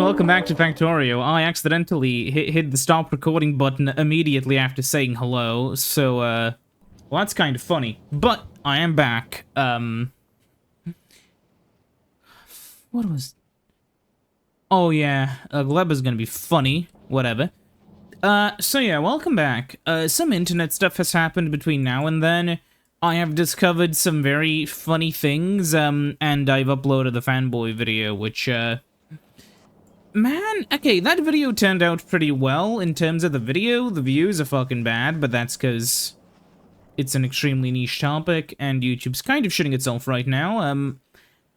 and welcome back to Factorio. I accidentally hit the stop recording button immediately after saying hello, so, well, that's kind of funny. But, I am back. What was... Oh, yeah, Gleba's gonna be funny. Whatever. So yeah, welcome back. Some internet stuff has happened between now and then. I have discovered some very funny things, and I've uploaded the fanboy video, which, man, okay, that video turned out pretty well in terms of the video. The views are fucking bad, but that's because it's an extremely niche topic, and YouTube's kind of shitting itself right now.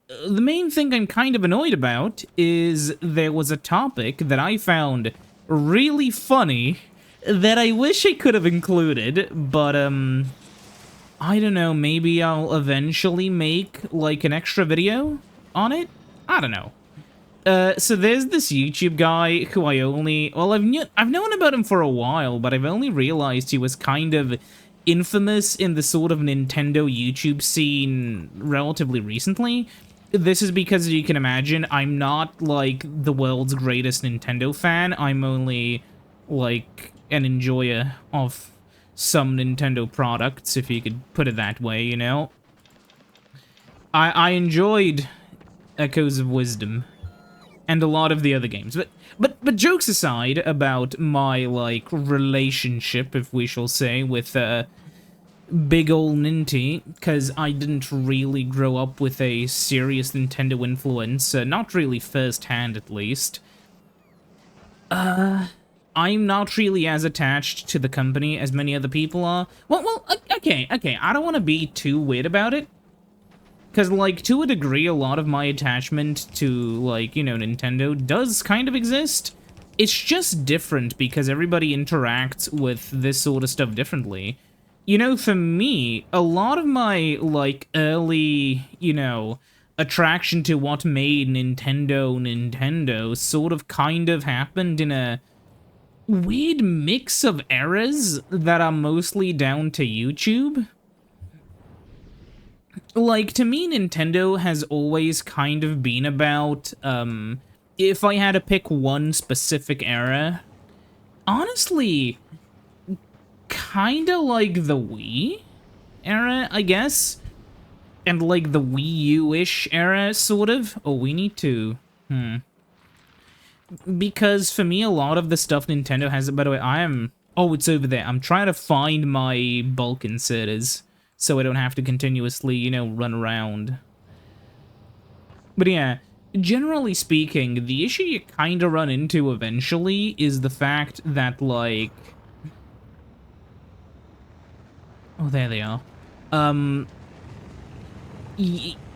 The main thing I'm kind of annoyed about is there was a topic that I found really funny that I wish I could have included, but, I don't know, maybe I'll eventually make, like, an extra video on it? I don't know. So there's this YouTube guy who I only... Well, I've known about him for a while, but I've only realized he was kind of infamous in the sort of Nintendo YouTube scene relatively recently. This is because, as you can imagine, I'm not, like, the world's greatest Nintendo fan. I'm only, like, an enjoyer of some Nintendo products, if you could put it that way, you know? I enjoyed Echoes of Wisdom and a lot of the other games. But jokes aside about my, like, relationship, if we shall say, with, big ol' Ninty, because I didn't really grow up with a serious Nintendo influence, not really firsthand, at least. I'm not really as attached to the company as many other people are. Well, okay, I don't want to be too weird about it. Because, like, to a degree, a lot of my attachment to, like, you know, Nintendo does kind of exist. It's just different because everybody interacts with this sort of stuff differently. You know, for me, a lot of my, like, early, you know, attraction to what made Nintendo sort of kind of happened in a weird mix of eras that are mostly down to YouTube. Like, to me, Nintendo has always kind of been about, if I had to pick one specific era, honestly, kinda like the Wii era, I guess, and like the Wii U-ish era, sort of. Oh, we need to, because for me, a lot of the stuff Nintendo has, by the way, oh, it's over there. I'm trying to find my bulk inserters, so I don't have to continuously, you know, run around. But yeah, generally speaking, the issue you kinda run into eventually is the fact that, like... Oh, there they are.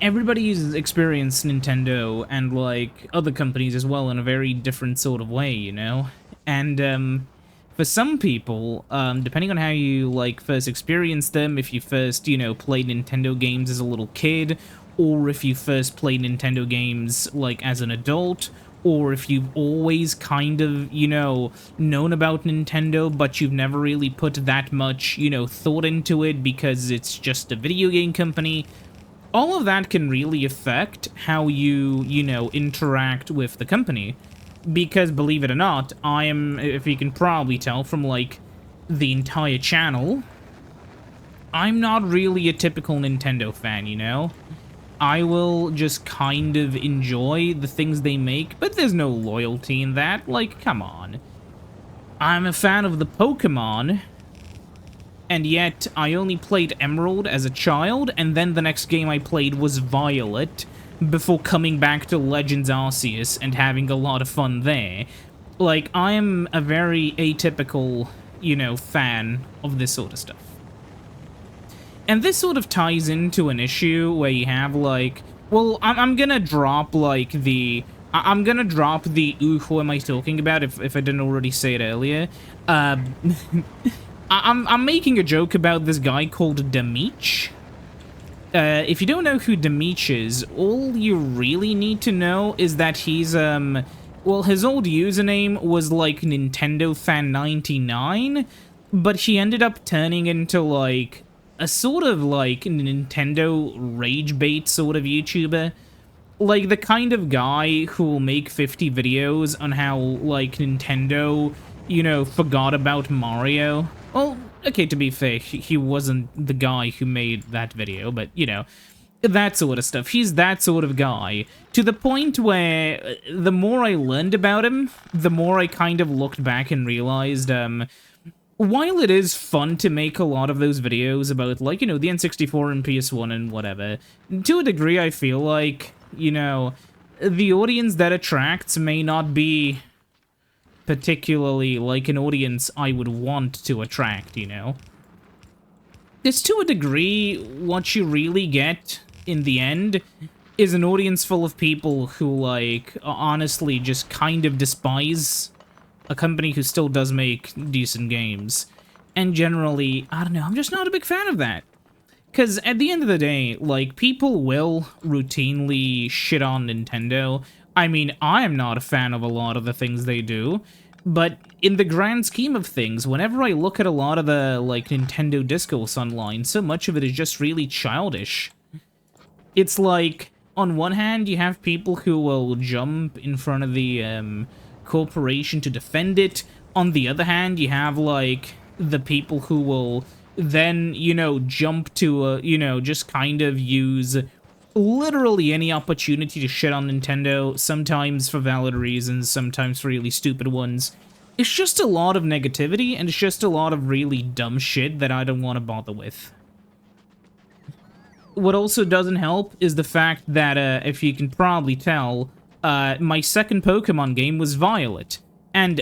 Everybody's experienced Nintendo and, like, other companies as well in a very different sort of way, you know? And, for some people, depending on how you, like, first experienced them, if you first, you know, played Nintendo games as a little kid, or if you first played Nintendo games, like, as an adult, or if you've always kind of, you know, known about Nintendo, but you've never really put that much, you know, thought into it because it's just a video game company, all of that can really affect how you know, interact with the company. Because, believe it or not, I am, if you can probably tell from, like, the entire channel, I'm not really a typical Nintendo fan, you know? I will just kind of enjoy the things they make, but there's no loyalty in that, like, come on. I'm a fan of the Pokemon, and yet I only played Emerald as a child, and then the next game I played was Violet, before coming back to Legends Arceus and having a lot of fun there. Like, I am a very atypical, you know, fan of this sort of stuff. And this sort of ties into an issue where you have, like... Well, I'm gonna drop, like, the... I'm gonna drop the who am I talking about, if I didn't already say it earlier. I'm making a joke about this guy called Demeech. If you don't know who Demeech is, all you really need to know is that he's, well, his old username was, like, NintendoFan99, but he ended up turning into, like, a sort of, like, Nintendo rage bait sort of YouTuber. Like, the kind of guy who will make 50 videos on how, like, Nintendo, you know, forgot about Mario. Well, okay, to be fair, he wasn't the guy who made that video, but, you know, that sort of stuff. He's that sort of guy. To the point where the more I learned about him, the more I kind of looked back and realized, while it is fun to make a lot of those videos about, like, you know, the N64 and PS1 and whatever, to a degree I feel like, you know, the audience that attracts may not be particularly like an audience I would want to attract, you know? Because to a degree, what you really get in the end is an audience full of people who, like, honestly just kind of despise a company who still does make decent games. And generally, I don't know, I'm just not a big fan of that. Because at the end of the day, like, people will routinely shit on Nintendo. I mean, I am not a fan of a lot of the things they do, but in the grand scheme of things, whenever I look at a lot of the, like, Nintendo discourse online, so much of it is just really childish. It's like, on one hand, you have people who will jump in front of the, corporation to defend it. On the other hand, you have, like, the people who will then, you know, jump to, you know, just kind of use literally any opportunity to shit on Nintendo, sometimes for valid reasons, sometimes for really stupid ones. It's just a lot of negativity, and it's just a lot of really dumb shit that I don't want to bother with. What also doesn't help is the fact that, if you can probably tell, my second Pokemon game was Violet. And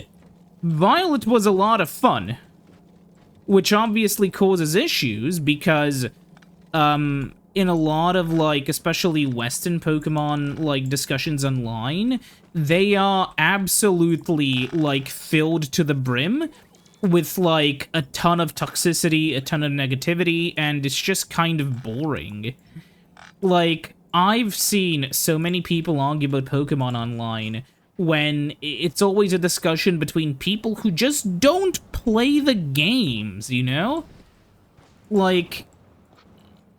Violet was a lot of fun, which obviously causes issues because, in a lot of, like, especially Western Pokemon, like, discussions online, they are absolutely, like, filled to the brim with, like, a ton of toxicity, a ton of negativity, and it's just kind of boring. Like, I've seen so many people argue about Pokemon online when it's always a discussion between people who just don't play the games, you know? Like,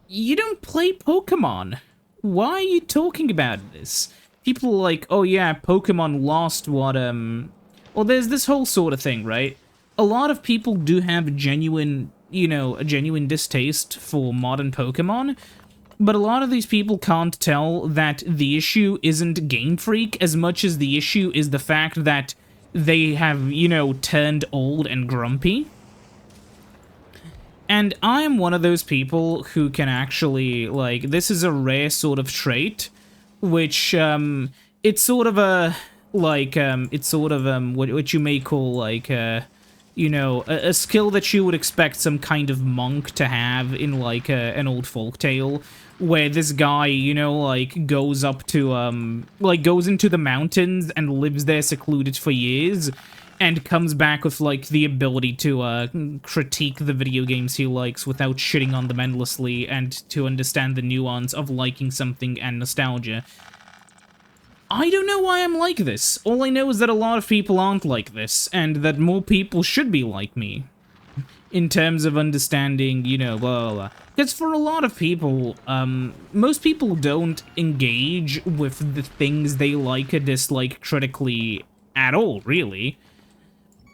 you don't play Pokemon. Why are you talking about this? People are like, oh yeah, Pokemon lost what, well, there's this whole sort of thing, right? A lot of people do have a genuine, you know, a genuine distaste for modern Pokemon, but a lot of these people can't tell that the issue isn't Game Freak as much as the issue is the fact that they have, you know, turned old and grumpy. And I am one of those people who can actually, like, this is a rare sort of trait, which, it's sort of a, like, it's sort of, what you may call, like, you know, a skill that you would expect some kind of monk to have in, like, an old folktale, where this guy, you know, like, goes up to, like, goes into the mountains and lives there secluded for years, and comes back with, like, the ability to, critique the video games he likes without shitting on them endlessly, and to understand the nuance of liking something and nostalgia. I don't know why I'm like this. All I know is that a lot of people aren't like this, and that more people should be like me. In terms of understanding, you know, blah, blah, blah. Because for a lot of people, most people don't engage with the things they like or dislike critically at all, really.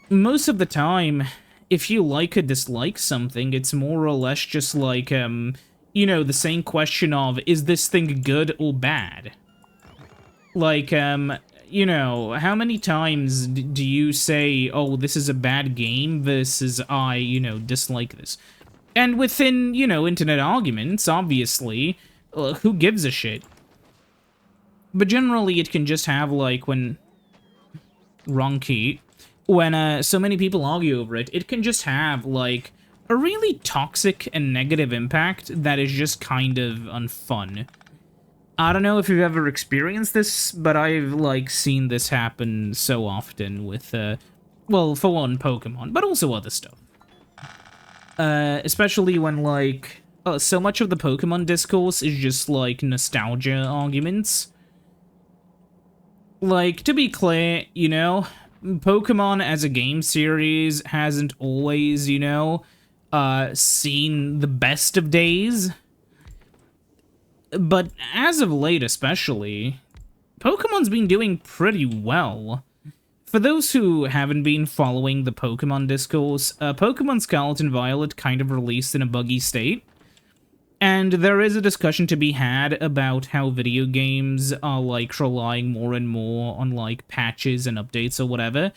Most of the time, if you like or dislike something, it's more or less just like, you know, the same question of, is this thing good or bad? Like, you know, how many times do you say, oh, this is a bad game versus I, you know, dislike this? And within, you know, internet arguments, obviously, who gives a shit? But generally, it can just have, like, when... Wrong key. When, so many people argue over it, it can just have, like, a really toxic and negative impact that is just kind of unfun. I don't know if you've ever experienced this, but I've, like, seen this happen so often with, well, for one, Pokemon, but also other stuff. Especially when, like, so much of the Pokemon discourse is just, like, nostalgia arguments. Like, to be clear, you know, Pokemon as a game series hasn't always, you know, seen the best of days. But as of late especially, Pokemon's been doing pretty well. For those who haven't been following the Pokemon discourse, Pokemon Scarlet and Violet kind of released in a buggy state. And there is a discussion to be had about how video games are, like, relying more and more on, like, patches and updates or whatever.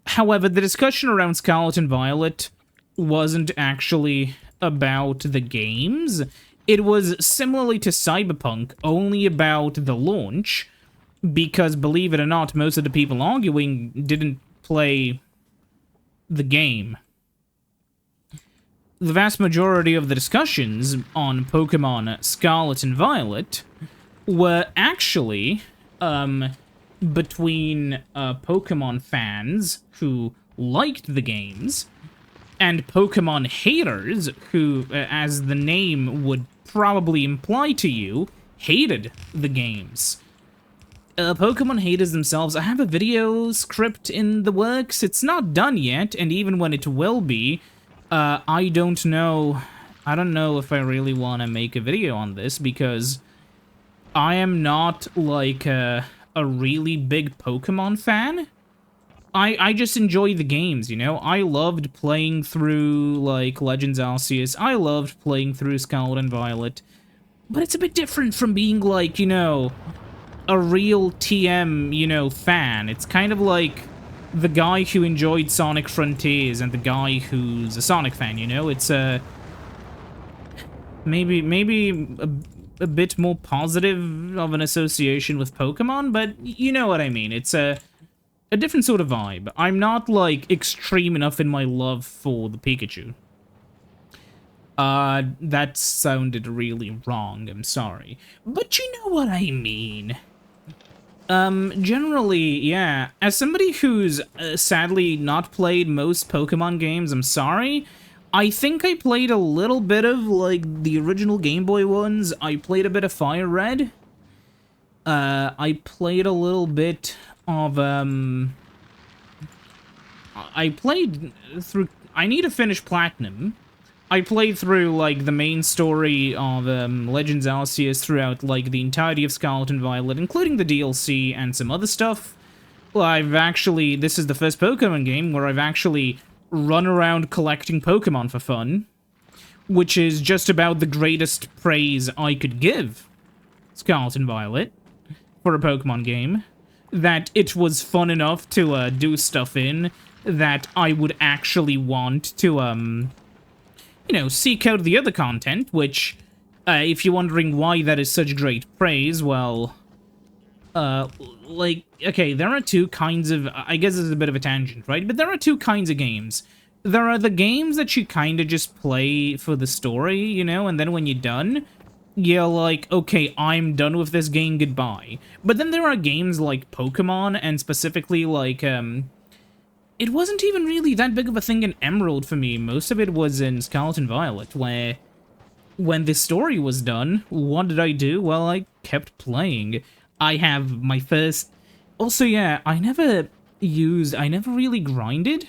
However, the discussion around Scarlet and Violet wasn't actually about the games. It was similarly to Cyberpunk, only about the launch, because, believe it or not, most of the people arguing didn't play the game. The vast majority of the discussions on Pokemon Scarlet and Violet were actually between Pokemon fans who liked the games and Pokemon haters who, as the name would probably imply to you, hated the games. Pokemon haters themselves, I have a video script in the works. It's not done yet, and even when it will be, I don't know if I really want to make a video on this, because I am not, like, a really big Pokemon fan. I just enjoy the games, you know? I loved playing through, like, Legends Arceus. I loved playing through Scarlet and Violet. But it's a bit different from being, like, you know, a real TM, you know, fan. It's kind of like the guy who enjoyed Sonic Frontiers and the guy who's a Sonic fan, you know? It's maybe a bit more positive of an association with Pokemon, but you know what I mean. It's a different sort of vibe. I'm not, like, extreme enough in my love for the Pikachu. That sounded really wrong, I'm sorry. But you know what I mean. Generally, yeah, as somebody who's sadly not played most Pokemon games, I'm sorry. I think I played a little bit of, like, the original Game Boy ones. I played a bit of Fire Red. I played a little bit of, I played through... I need to finish Platinum. I played through, like, the main story of Legends Arceus throughout, like, the entirety of Scarlet and Violet, including the DLC and some other stuff. Well, this is the first Pokemon game where I've actually run around collecting Pokemon for fun, which is just about the greatest praise I could give Scarlet and Violet for a Pokemon game. That it was fun enough to do stuff in that I would actually want to, you know, seek out the other content, which, if you're wondering why that is such great praise, well, like, okay, there are two kinds of, I guess this is a bit of a tangent, right? But there are two kinds of games. There are the games that you kind of just play for the story, you know, and then when you're done, you're like, okay, I'm done with this game, goodbye. But then there are games like Pokemon, and specifically, like, it wasn't even really that big of a thing in Emerald for me. Most of it was in Scarlet and Violet, where when the story was done, what did I do? Well, I kept playing. I have my first... Also, yeah, I never really grinded.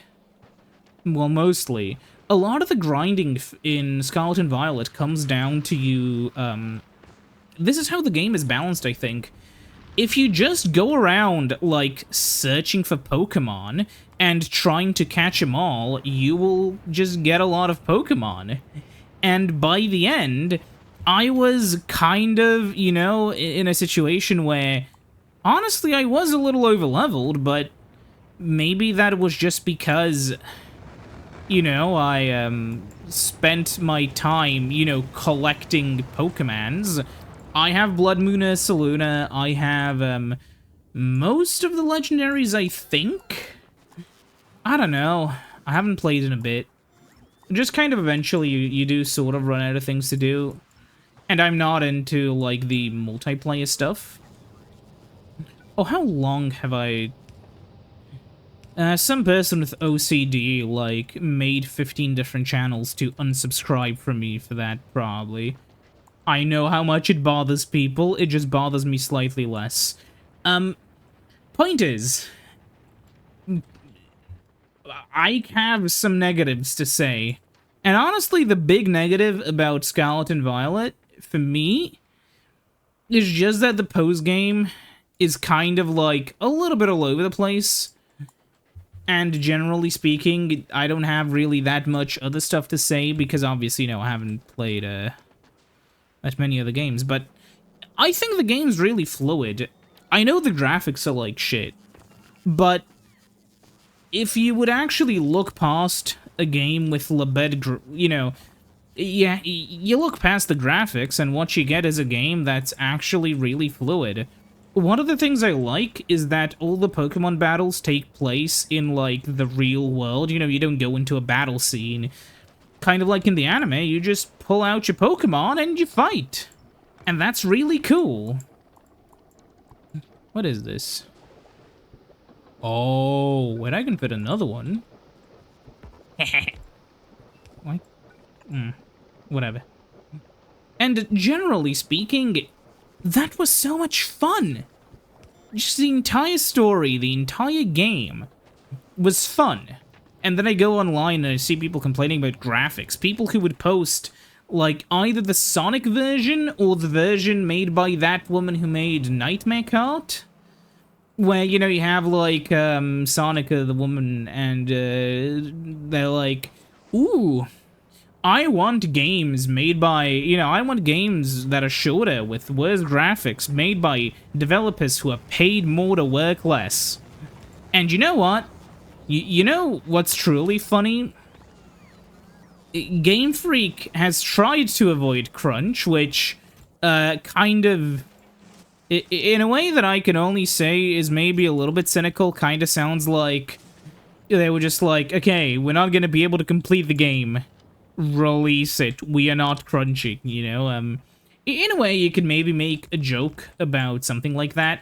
Well, mostly. A lot of the grinding in Scarlet and Violet comes down to you, this is how the game is balanced, I think. If you just go around, like, searching for Pokemon and trying to catch them all, you will just get a lot of Pokemon. And by the end, I was kind of, you know, in a situation where, honestly, I was a little overleveled, but maybe that was just because, you know, I, spent my time, you know, collecting Pokemons. I have Blood Moon Saluna. I have, most of the legendaries, I think? I don't know. I haven't played in a bit. Just kind of eventually you do sort of run out of things to do. And I'm not into, like, the multiplayer stuff. Oh, how long have I... some person with OCD, like, made 15 different channels to unsubscribe from me for that, probably. I know how much it bothers people, it just bothers me slightly less. Point is, I have some negatives to say. And honestly, the big negative about Scarlet and Violet, for me, It's just that the post-game is kind of like a little bit all over the place. And generally speaking, I don't have really that much other stuff to say because obviously, I haven't played that many other games. But I think the game's really fluid. I know the graphics are like shit, but if you would actually look past a game with Labed, yeah, you look past the graphics and what you get is a game that's actually really fluid. One of the things I like is that all the Pokemon battles take place in, like, the real world. You don't go into a battle scene. Kind of like in the anime, you just pull out your Pokemon and you fight. And that's really cool. What is this? Oh, wait, I can fit another one. What? Whatever. And generally speaking, that was so much fun. Just the entire story, the entire game was fun. And then I go online and I see people complaining about graphics. People who would post, like, either the Sonic version or the version made by that woman who made Nightmare Kart. Where, you have, like, Sonic, the woman, and they're like, ooh, I want games made by, I want games that are shorter with worse graphics made by developers who are paid more to work less. And you know what? You know what's truly funny? Game Freak has tried to avoid crunch, which kind of, in a way that I can only say is maybe a little bit cynical, kind of sounds like they were just like, okay, we're not going to be able to complete the game. Release it. We are not crunching, In a way, you could maybe make a joke about something like that.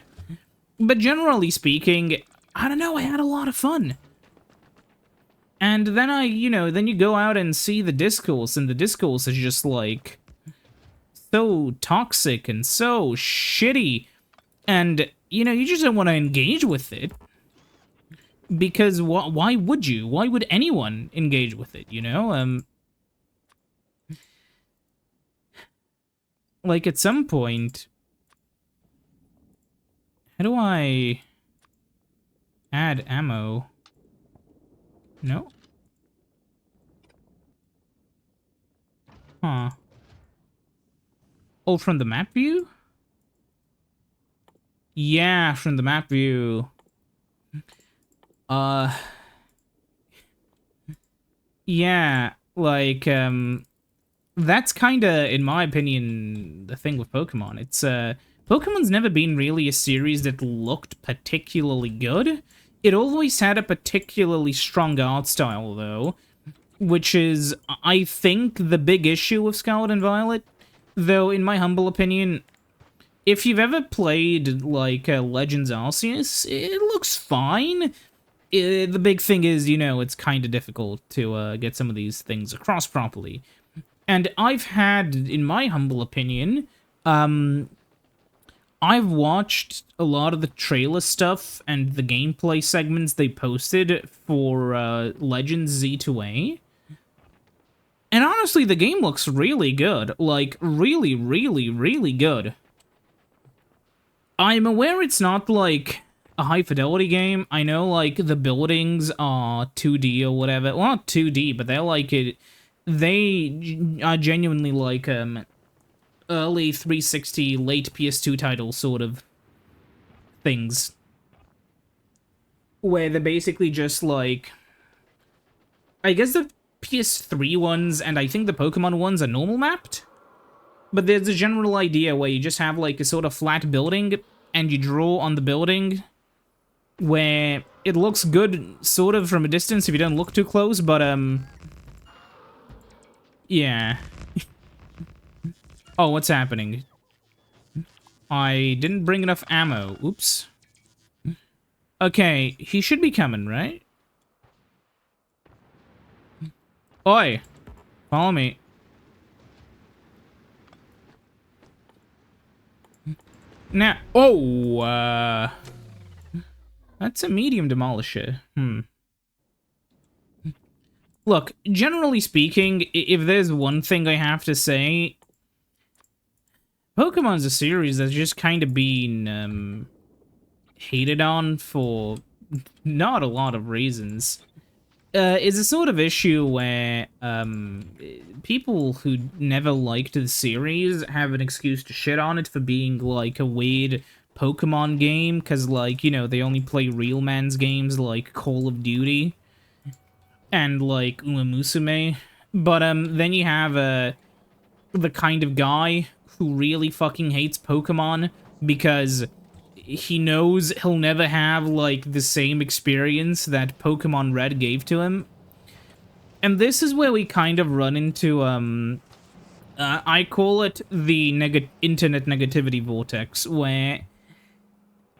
But generally speaking, I don't know, I had a lot of fun. And then then you go out and see the discourse, and the discourse is just, like, so toxic and so shitty. And, you just don't want to engage with it. Because why would you? Why would anyone engage with it, Like, at some point... How do I... add ammo? No? Huh. Oh, from the map view? Yeah, from the map view. Yeah, like, that's kinda, in my opinion, the thing with Pokemon. It's, Pokemon's never been really a series that looked particularly good. It always had a particularly strong art style, though, which is, I think, the big issue with Scarlet and Violet. Though, in my humble opinion, if you've ever played, like, Legends Arceus, it looks fine. The big thing is, it's kind of difficult to get some of these things across properly. And I've had, in my humble opinion, I've watched a lot of the trailer stuff and the gameplay segments they posted for Legends Z2A. And honestly, the game looks really good. Like, really, really, really good. I'm aware it's not, like, a high-fidelity game. I know, like, the buildings are 2D or whatever. Well, not 2D, but they're, like, they are genuinely, like, early 360, late PS2 title sort of things. Where they're basically just, like... I guess the PS3 ones and I think the Pokemon ones are normal mapped? But there's a general idea where you just have, like, a sort of flat building, and you draw on the building, where it looks good, sort of, from a distance if you don't look too close, but, yeah. Oh, what's happening? I didn't bring enough ammo. Oops. Okay, he should be coming, right? Oi! Follow me. Now, oh, that's a medium demolisher. Look, generally speaking, if there's one thing I have to say, Pokemon's a series that's just kind of been hated on for not a lot of reasons. It's a sort of issue where people who never liked the series have an excuse to shit on it for being like a weird Pokemon game, because like, you know, they only play real man's games like Call of Duty and like Uma Musume. But then you have the kind of guy who really fucking hates Pokemon because he knows he'll never have, like, the same experience that Pokemon Red gave to him. And this is where we kind of run into, I call it the internet negativity vortex, where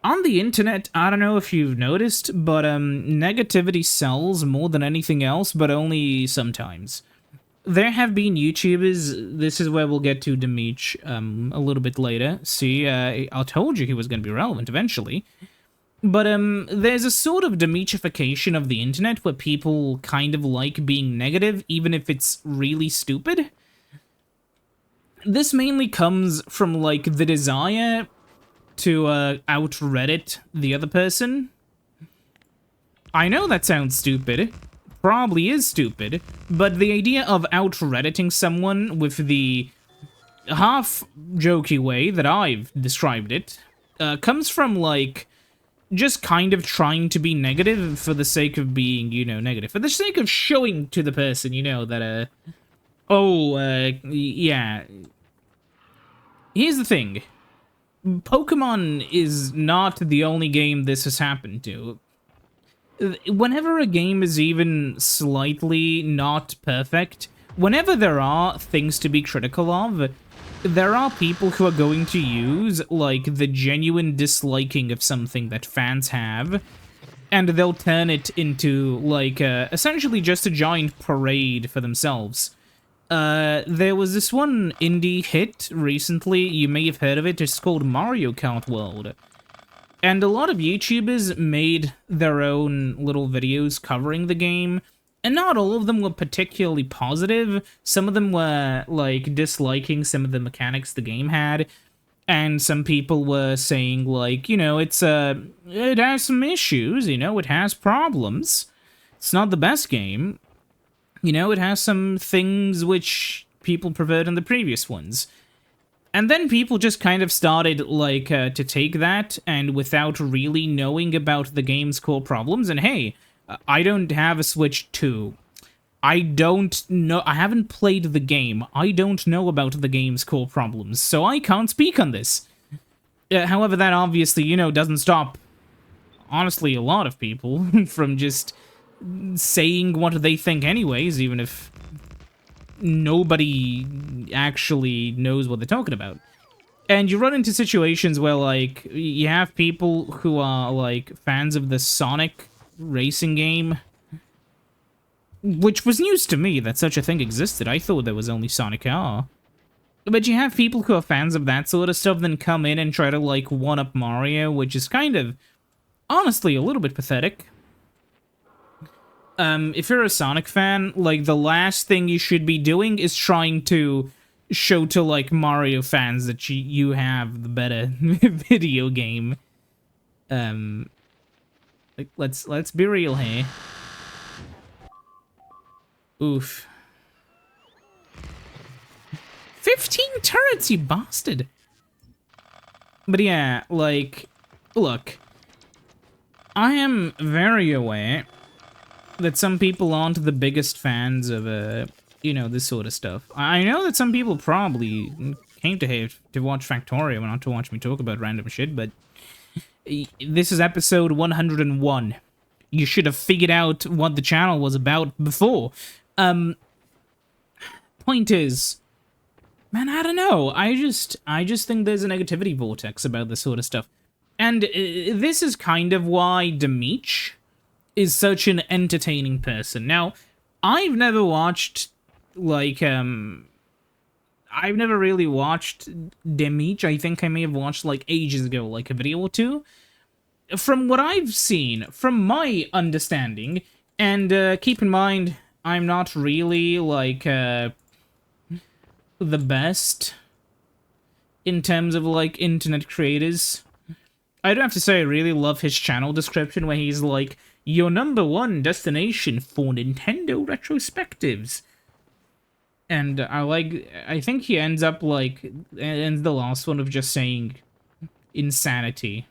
on the internet, I don't know if you've noticed, but negativity sells more than anything else, but only sometimes. There have been YouTubers, this is where we'll get to Demeech a little bit later. See, I told you he was going to be relevant eventually. But there's a sort of Demeachification of the internet where people kind of like being negative, even if it's really stupid. This mainly comes from, like, the desire to out-Reddit the other person. I know that sounds stupid. Probably is stupid, but the idea of out-Redditing someone with the half-jokey way that I've described it comes from, like, just kind of trying to be negative for the sake of being, you know, negative. For the sake of showing to the person, you know, that, yeah. Here's the thing. Pokemon is not the only game this has happened to. Whenever a game is even slightly not perfect, whenever there are things to be critical of, there are people who are going to use, like, the genuine disliking of something that fans have, and they'll turn it into, like, essentially just a giant parade for themselves. There was this one indie hit recently, you may have heard of it, it's called Mario Kart World. And a lot of YouTubers made their own little videos covering the game, and not all of them were particularly positive. Some of them were, like, disliking some of the mechanics the game had, and some people were saying, like, you know, it has some issues, you know, it has problems. It's not the best game. You know, it has some things which people preferred in the previous ones. And then people just kind of started, like, to take that, and without really knowing about the game's core problems, and hey, I don't have a Switch 2. I don't know, I haven't played the game. I don't know about the game's core problems, so I can't speak on this. However, that obviously, you know, doesn't stop, honestly, a lot of people from just saying what they think anyways, even if nobody actually knows what they're talking about. And you run into situations where, like, you have people who are, like, fans of the Sonic racing game, which was news to me that such a thing existed. I thought there was only Sonic R. But you have people who are fans of that sort of stuff then come in and try to, like, one-up Mario, which is kind of, honestly, a little bit pathetic. If you're a Sonic fan, like, the last thing you should be doing is trying to show to, like, Mario fans that you have the better video game. Like, let's be real here. Oof. 15 turrets, you bastard! But yeah, like, look. I am very aware that some people aren't the biggest fans of, you know, this sort of stuff. I know that some people probably came to here to watch Factorio and not to watch me talk about random shit, but this is episode 101. You should have figured out what the channel was about before. Point is, man, I don't know. I just think there's a negativity vortex about this sort of stuff. And this is kind of why Demeech is such an entertaining person. Now, I've never watched, like, I've never really watched Demeech. I think I may have watched, like, ages ago, like, a video or two. From what I've seen, from my understanding, and keep in mind, I'm not really, like, the best in terms of, like, internet creators. I do have to say, I really love his channel description where he's like, your #1 destination for Nintendo retrospectives. And I think he ends up, like, ends the last one of just saying insanity.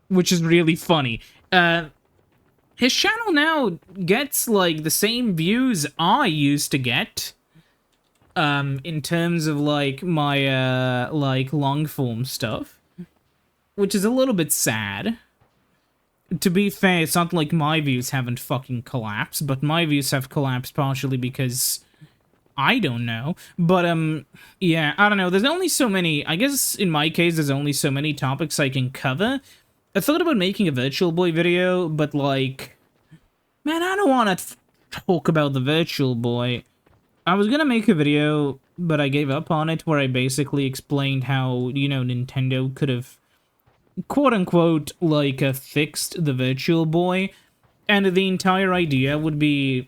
Which is really funny. His channel now gets, like, the same views I used to get. In terms of, like, my, like, long-form stuff. Which is a little bit sad. To be fair, it's not like my views haven't fucking collapsed, but my views have collapsed partially because I don't know. But, yeah, I don't know. There's only so many, I guess in my case, there's only so many topics I can cover. I thought about making a Virtual Boy video, but, like, man, I don't want to talk about the Virtual Boy. I was gonna make a video, but I gave up on it, where I basically explained how, you know, Nintendo could have quote-unquote, like, fixed the Virtual Boy, and the entire idea would be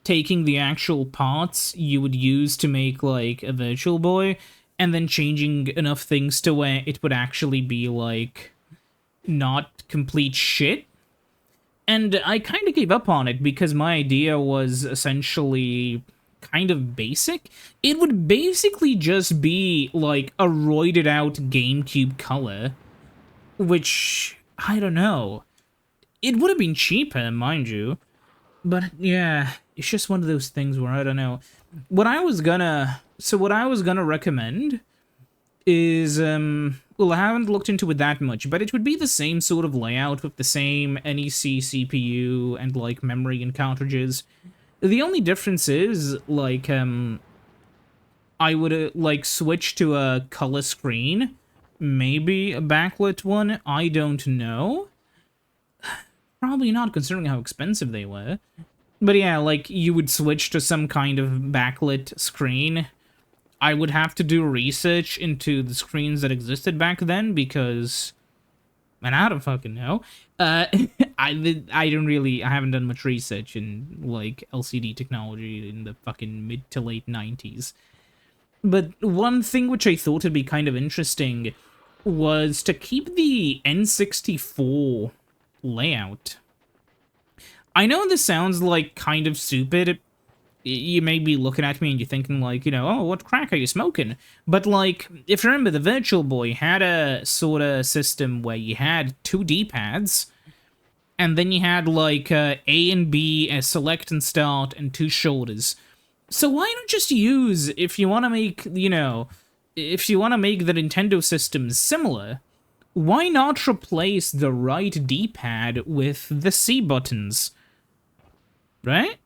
taking the actual parts you would use to make, like, a Virtual Boy, and then changing enough things to where it would actually be, like, not complete shit. And I kind of gave up on it, because my idea was essentially kind of basic. It would basically just be, like, a roided out GameCube color. Which, I don't know. It would have been cheaper, mind you. But, yeah, it's just one of those things where I don't know. What I was gonna recommend is, well, I haven't looked into it that much, but it would be the same sort of layout with the same NEC CPU and, like, memory and cartridges. The only difference is, like, I would, like, switch to a color screen. Maybe a backlit one, I don't know. Probably not, considering how expensive they were. But yeah, like, you would switch to some kind of backlit screen. I would have to do research into the screens that existed back then, because... man, I don't fucking know. I haven't done much research in, like, LCD technology in the fucking mid to late 90s. But one thing which I thought would be kind of interesting was to keep the N64 layout. I know this sounds, like, kind of stupid. You may be looking at me and you're thinking, like, you know, oh, what crack are you smoking? But, like, if you remember, the Virtual Boy had a sort of system where you had 2 D-pads, and then you had, like, A and B as select and start, and 2 shoulders. So why not just use, if you want to make, you know, if you want to make the Nintendo system similar, why not replace the right D-pad with the C buttons? Right?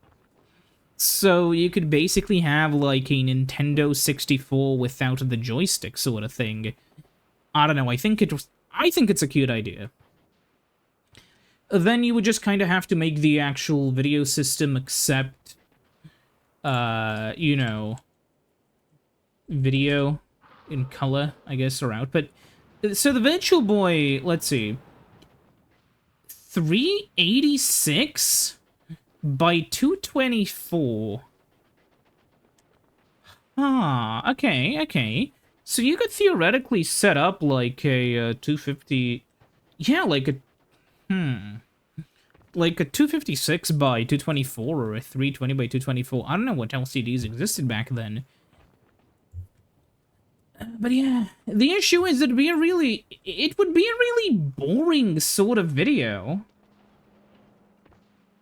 So you could basically have, like, a Nintendo 64 without the joystick sort of thing. I don't know, I think it's a cute idea. Then you would just kind of have to make the actual video system accept, you know, video in color, I guess, or output. So the Virtual Boy, let's see, 386 by 224. Ah, okay. So you could theoretically set up, like, a 250... yeah, like a... like a 256 by 224 or a 320 by 224. I don't know what LCDs existed back then. But yeah, the issue is it would be a really boring sort of video.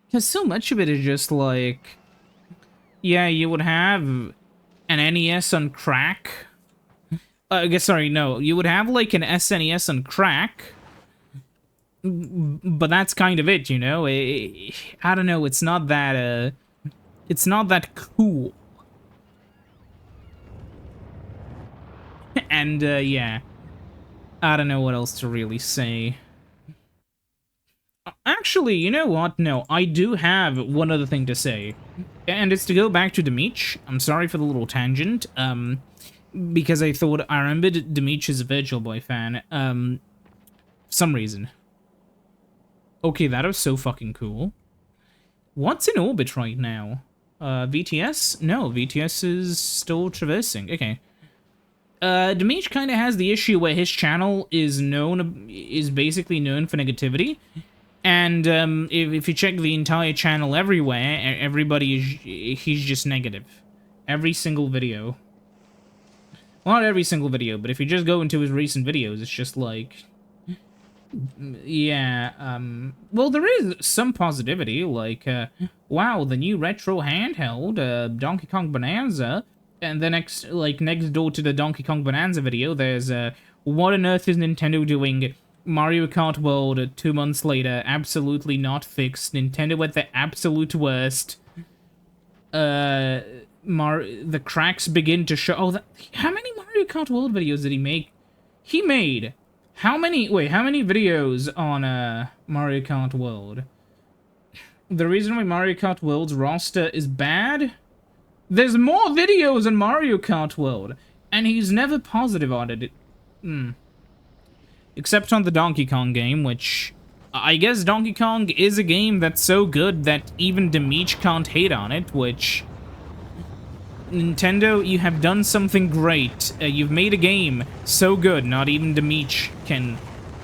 Because so much of it is just like, yeah, you would have an NES on crack. I guess, sorry, no, you would have like an SNES on crack. But that's kind of it, you know? I don't know, it's not that cool. And, yeah. I don't know what else to really say. Actually, you know what? No, I do have one other thing to say. And it's to go back to Dimitri. I'm sorry for the little tangent. Because I remembered Dimitri is a Virtual Boy fan. For some reason. Okay, that was so fucking cool. What's in orbit right now? VTS? No, VTS is still traversing. Okay. Dimitri kind of has the issue where his channel is basically known for negativity. And if you check the entire channel everywhere, he's just negative. Every single video. Well, not every single video, but if you just go into his recent videos, it's just like... Yeah, well, there is some positivity, like, wow, the new retro handheld, Donkey Kong Bonanza, and the next door to the Donkey Kong Bonanza video, there's, what on earth is Nintendo doing? Mario Kart World, 2 months later, absolutely not fixed, Nintendo at the absolute worst, the cracks begin to show. Oh, how many Mario Kart World videos did he make? He made how many videos on Mario Kart World? The reason why Mario Kart World's roster is bad? There's more videos on Mario Kart World, and he's never positive on it. Except on the Donkey Kong game, which I guess Donkey Kong is a game that's so good that even Dimitri can't hate on it, which... Nintendo, you have done something great. You've made a game so good, not even Dimitri can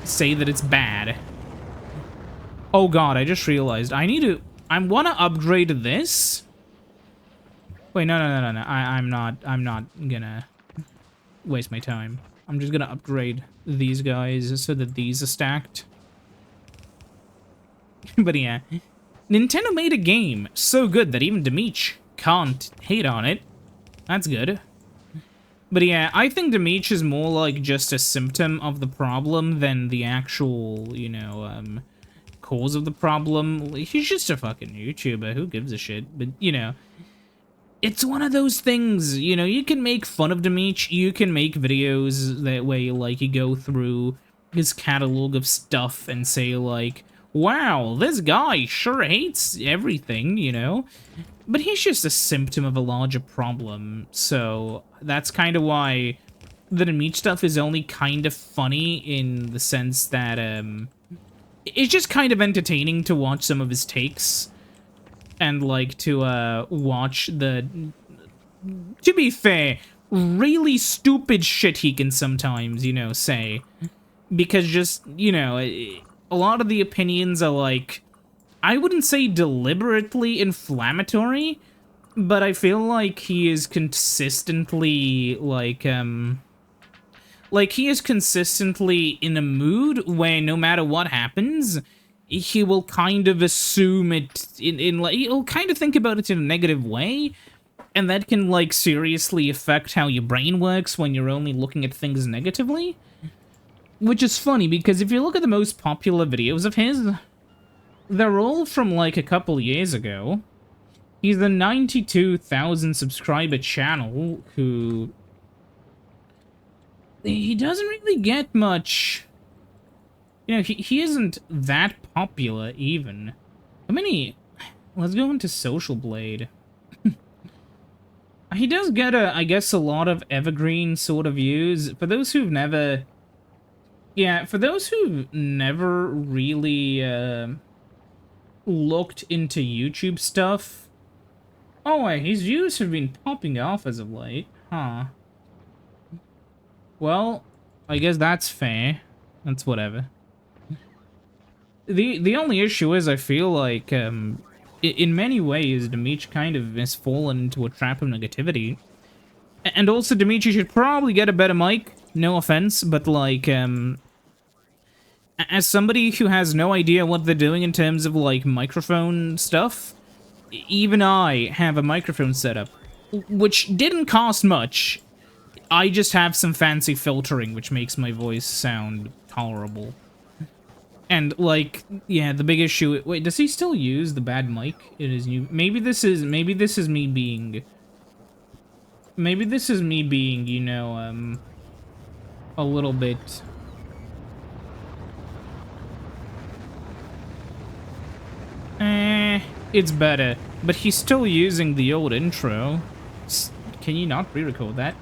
say that it's bad. Oh god, I just realized. I wanna upgrade this? Wait, no. I'm not gonna waste my time. I'm just gonna upgrade these guys so that these are stacked. But yeah, Nintendo made a game so good that even Dimitri can't hate on it. That's good. But yeah, I think Dimitri is more like just a symptom of the problem than the actual, you know, cause of the problem. He's just a fucking YouTuber, who gives a shit? But, you know, it's one of those things, you know, you can make fun of Dimitri, you can make videos that way, like, you go through his catalog of stuff and say, like, wow, this guy sure hates everything, you know? But he's just a symptom of a larger problem, so that's kind of why the Dimitri stuff is only kind of funny in the sense that, it's just kind of entertaining to watch some of his takes, and, like, to, watch the, to be fair, really stupid shit he can sometimes, you know, say. Because just, you know, a lot of the opinions are, like, I wouldn't say deliberately inflammatory, but I feel like he is consistently, like he is consistently in a mood where no matter what happens, he will kind of assume it like, he'll kind of think about it in a negative way, and that can, like, seriously affect how your brain works when you're only looking at things negatively. Which is funny, because if you look at the most popular videos of his, they're all from, like, a couple years ago. He's a 92,000 subscriber channel who... He doesn't really get much... You know, he isn't that popular, even. How many... Let's go into Social Blade. He does get, I guess, a lot of evergreen sort of views. For those who've never... Yeah, for those who've never really, looked into YouTube stuff. Oh wait, his views have been popping off as of late, huh? Well, I guess that's fair. That's whatever. The only issue is I feel like, in many ways, Dimitri kind of has fallen into a trap of negativity. And also, Dimitri should probably get a better mic. No offense, but like, as somebody who has no idea what they're doing in terms of, like, microphone stuff, even I have a microphone setup, which didn't cost much. I just have some fancy filtering, which makes my voice sound tolerable. And, like, yeah, the big issue... Wait, does he still use the bad mic in his new... Maybe this is me being... Maybe this is me being, you know, a little bit... It's better, but he's still using the old intro. Can you not re-record that?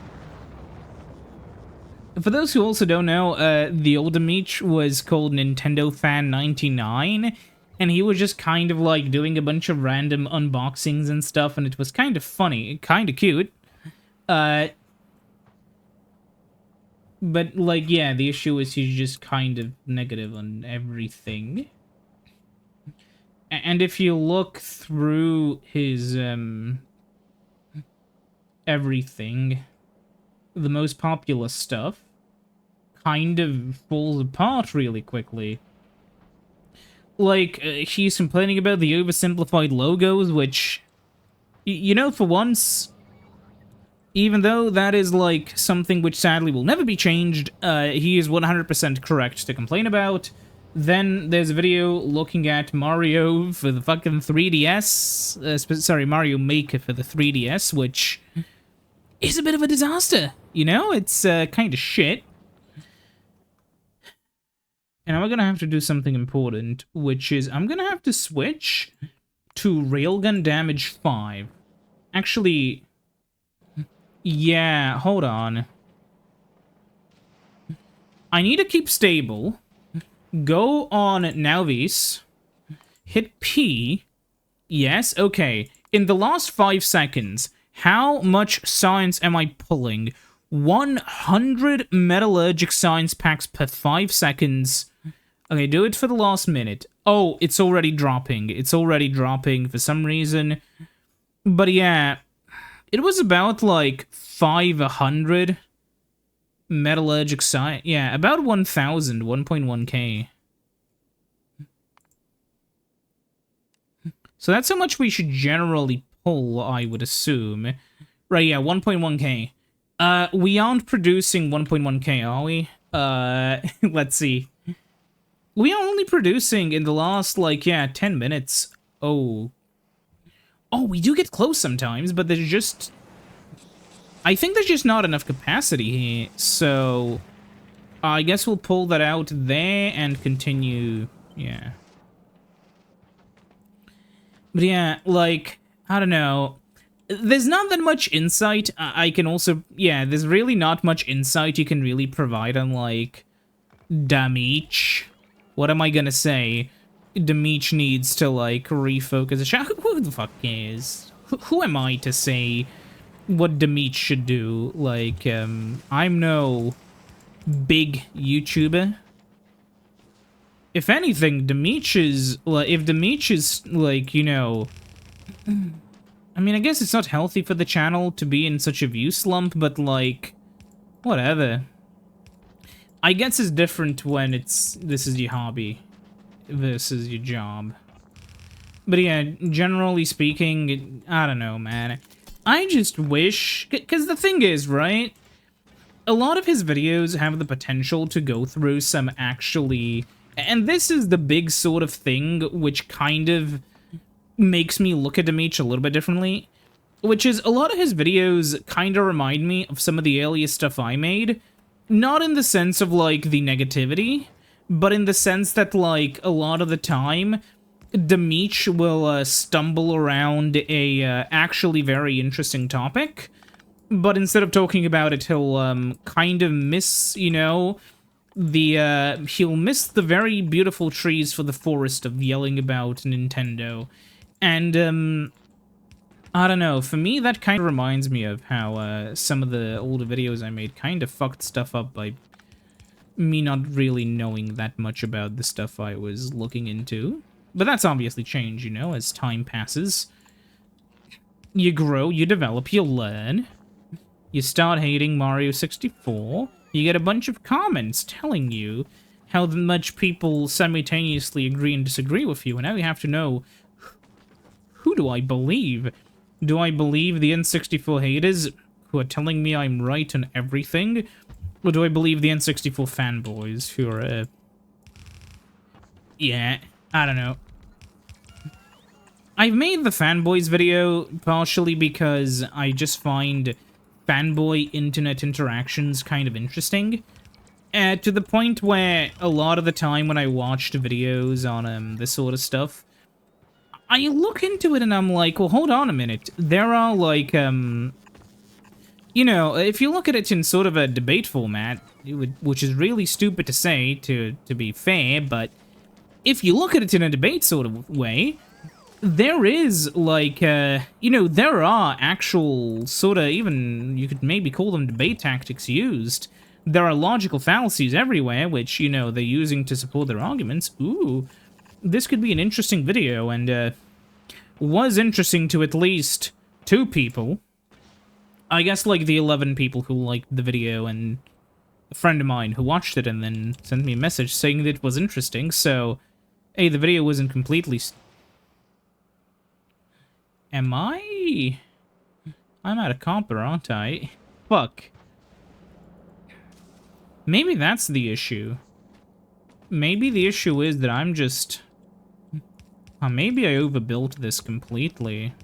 For those who also don't know, the old Dimitri was called Nintendo Fan 99, and he was just kind of like doing a bunch of random unboxings and stuff, and it was kind of funny, kind of cute. But, like, yeah, the issue is he's just kind of negative on everything. And if you look through his, everything, the most popular stuff kind of falls apart really quickly. Like, he's complaining about the oversimplified logos, which, you know, for once, even though that is, like, something which sadly will never be changed, he is 100% correct to complain about. Then there's a video looking at Mario for the fucking 3DS, sorry, Mario Maker for the 3DS, which is a bit of a disaster, you know? It's, kind of shit. And I'm gonna have to do something important, which is I'm gonna have to switch to Railgun Damage 5. Actually, yeah, hold on. I need to keep stable. Go on Nowvis. Hit P. Yes, okay. In the last 5 seconds, how much science am I pulling? 100 metallurgic science packs per 5 seconds. Okay, do it for the last minute. Oh, it's already dropping. It's already dropping for some reason. But yeah, it was about like 500 metallurgic science. Yeah, about 1,000, 1.1k. So that's how much we should generally pull, I would assume. Right, yeah, 1.1k. We aren't producing 1.1k, are we? Let's see. We are only producing in the last, like, yeah, 10 minutes. Oh. Oh, we do get close sometimes, but there's just... I think there's just not enough capacity here, so... I guess we'll pull that out there and continue, yeah. But yeah, like, I don't know. There's not that much insight. I can also... Yeah, there's really not much insight you can really provide on, like, damage. What am I gonna say? Dimitri needs to, like, refocus the shot. Who the fuck cares? Who am I to say what Dimitri should do? Like, I'm no big YouTuber. If anything, Dimitri's, like, if Dimitri's, like, you know... I mean, I guess it's not healthy for the channel to be in such a view slump, but, like, whatever. I guess it's different when this is your hobby versus your job. But yeah, generally speaking, I don't know, man. I just wish... Because the thing is, right? A lot of his videos have the potential to go through some actually... And this is the big sort of thing which kind of makes me look at Dimitri a little bit differently. Which is, a lot of his videos kind of remind me of some of the earliest stuff I made. Not in the sense of, like, the negativity, but in the sense that, like, a lot of the time, Dimitri will stumble around a actually very interesting topic, but instead of talking about it, he'll kind of miss, you know, the, he'll miss the very beautiful trees for the forest of yelling about Nintendo. And, I don't know, for me, that kind of reminds me of how some of the older videos I made kind of fucked stuff up by me not really knowing that much about the stuff I was looking into. But that's obviously changed, you know, as time passes. You grow, you develop, you learn. You start hating Mario 64. You get a bunch of comments telling you how much people simultaneously agree and disagree with you, and now you have to know, who do I believe? Do I believe the N64 haters who are telling me I'm right on everything? Or do I believe the N64 fanboys who are, yeah, I don't know. I've made the fanboys video partially because I just find fanboy internet interactions kind of interesting. To the point where a lot of the time when I watched videos on this sort of stuff, I look into it and I'm like, well, hold on a minute. There are, like, you know, if you look at it in sort of a debate format, which is really stupid to say, to be fair, but if you look at it in a debate sort of way, there is, like, you know, there are actual sort of, even, you could maybe call them debate tactics used, there are logical fallacies everywhere, which, you know, they're using to support their arguments. Ooh, this could be an interesting video, and was interesting to at least 2 people. I guess, like, the 11 people who liked the video, and a friend of mine who watched it and then sent me a message saying that it was interesting, so, hey, the video wasn't completely... Am I... I'm out of copper, aren't I? Fuck. Maybe that's the issue. Maybe the issue is that I'm just... maybe I overbuilt this completely.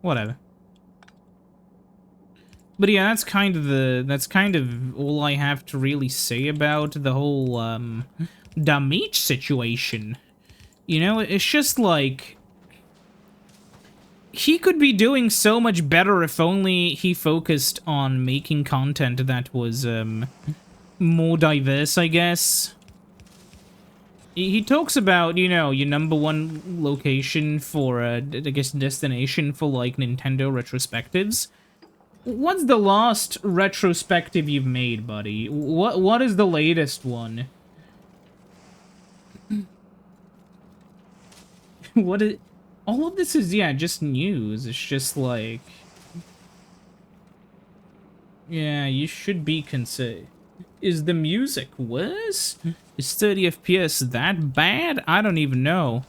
Whatever. But yeah, that's kind of all I have to really say about the whole, damage situation. You know, it's just like... He could be doing so much better if only he focused on making content that was, more diverse, I guess. He talks about, you know, your #1 location for, I guess, destination for, like, Nintendo retrospectives. What's the last retrospective you've made, buddy? What is the latest one? What is... All of this is, yeah, just news. It's just like... Yeah, you should be concerned. Is the music worse? Is 30 FPS that bad? I don't even know.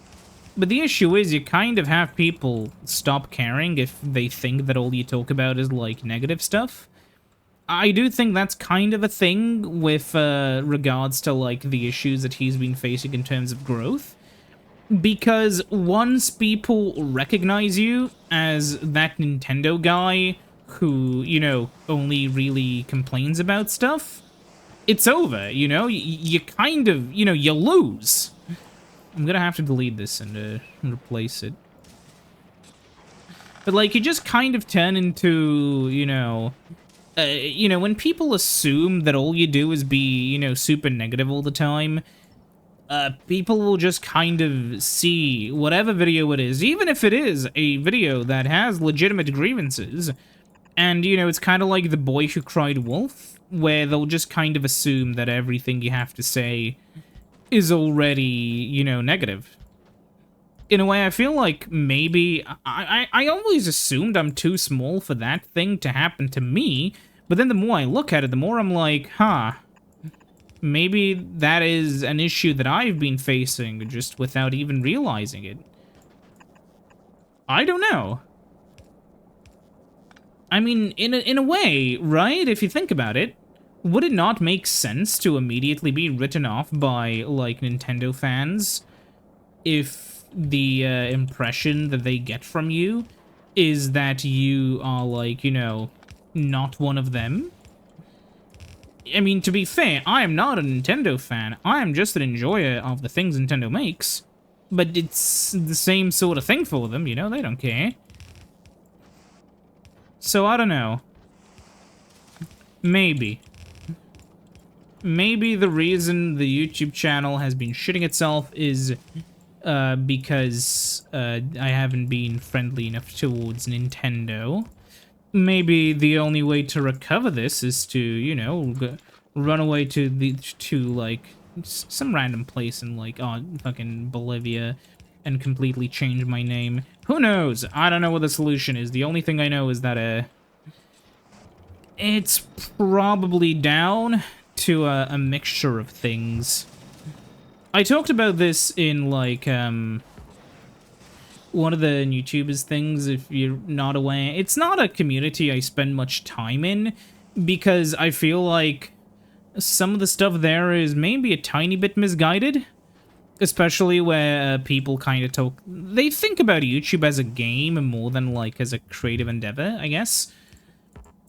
But the issue is you kind of have people stop caring if they think that all you talk about is, like, negative stuff. I do think that's kind of a thing with regards to, like, the issues that he's been facing in terms of growth. Because once people recognize you as that Nintendo guy who, you know, only really complains about stuff, it's over, you know? You kind of, you know, you lose. I'm gonna have to delete this and replace it. But, like, you just kind of turn into, you know, when people assume that all you do is be, you know, super negative all the time, people will just kind of see whatever video it is, even if it is a video that has legitimate grievances, and, you know, it's kind of like The Boy Who Cried Wolf, where they'll just kind of assume that everything you have to say is already, you know, negative. In a way, I feel like maybe... I always assumed I'm too small for that thing to happen to me, but then the more I look at it, the more I'm like, huh... Maybe that is an issue that I've been facing, just without even realizing it. I don't know. I mean, in a way, right? If you think about it, would it not make sense to immediately be written off by, like, Nintendo fans if the impression that they get from you is that you are, like, you know, not one of them? I mean, to be fair, I am not a Nintendo fan. I am just an enjoyer of the things Nintendo makes. But it's the same sort of thing for them, you know? They don't care. So, I don't know. Maybe. Maybe the reason the YouTube channel has been shitting itself is because I haven't been friendly enough towards Nintendo. Maybe the only way to recover this is to, you know, run away to like, some random place in, like, fucking Bolivia and completely change my name. Who knows? I don't know what the solution is. The only thing I know is that, it's probably down to a mixture of things. I talked about this in, like, one of the YouTubers things, if you're not aware. It's not a community I spend much time in, because I feel like some of the stuff there is maybe a tiny bit misguided. Especially where people kind of talk... They think about YouTube as a game more than, like, as a creative endeavor, I guess.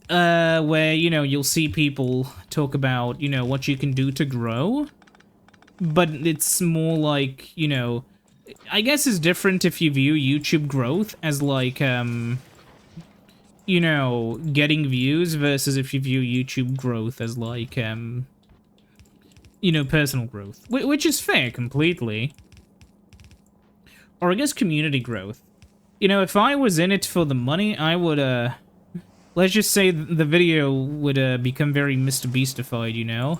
Where, you know, you'll see people talk about, you know, what you can do to grow. But it's more like, you know... I guess it's different if you view YouTube growth as, like, you know, getting views versus if you view YouTube growth as, like, you know, personal growth. Which is fair, completely. Or I guess community growth. You know, if I was in it for the money, I would, let's just say the video would become very Mr. Beastified, you know?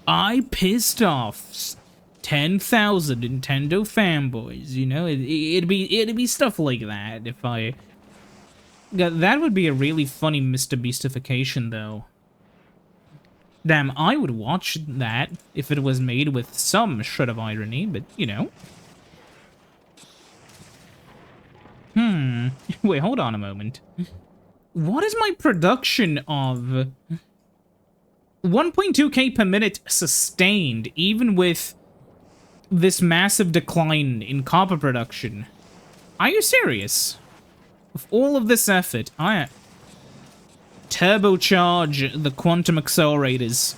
I pissed off 10,000 Nintendo fanboys, you know? It'd be stuff like that if I... That would be a really funny Mr. Beastification, though. Damn, I would watch that if it was made with some shred of irony, but, you know. Wait, hold on a moment. What is my production of 1.2k per minute sustained, even with this massive decline in copper production? Are you serious? With all of this effort, I turbocharge the quantum accelerators.